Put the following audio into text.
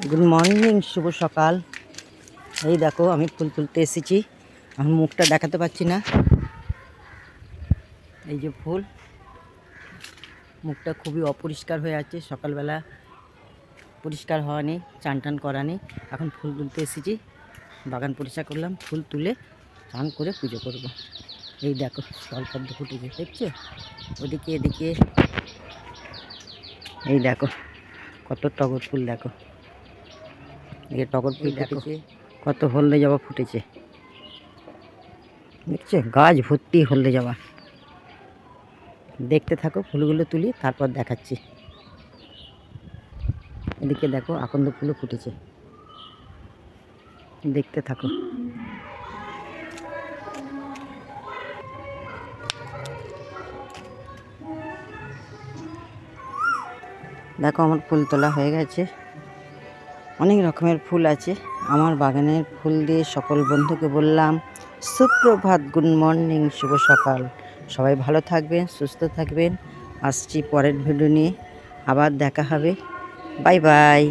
Good morning, শুভ সকাল। এই দেখো আমি ফুল তুলতে এসেছি। আমি মুখটা দেখাতে পারছি না। এই যে ফুল, মুখটা খুবই অপরিষ্কার হয়ে আছে। সকালবেলা পরিষ্কার হওয়া নেই, চান টান করা নেই। এখন ফুল তুলতে এসেছি, বাগান পরিষ্কার করলাম, ফুল তুলে চান করে পুজো করব। এই দেখো স্থলপদ্ম ফুটেছে, দেখছো? ওদিকে এদিকে এই দেখো কত টগর ফুল, দেখো এই টগর ফুল ফুটেছে, কত হলদে জবা ফুটেছে, দেখছো? গাছ ভর্তি হলদে জবা। দেখতে থাকো, ফুলগুলো তুলি তারপর দেখাচ্ছি। এদিকে দেখো আকন্দ ফুলও ফুটেছে, দেখতে থাকো। দেখো আমার ফুল তোলা হয়ে গেছে। অনেক রকমের ফুল আছে আমার বাগানের। ফুল দিয়ে সকল বন্ধুকে বললাম সুপ্রভাত, গুড মর্নিং, শুভ সকাল। সবাই ভালো থাকবেন, সুস্থ থাকবেন। আসছি পরের ভিডিও নিয়ে, আবার দেখা হবে। Bye bye.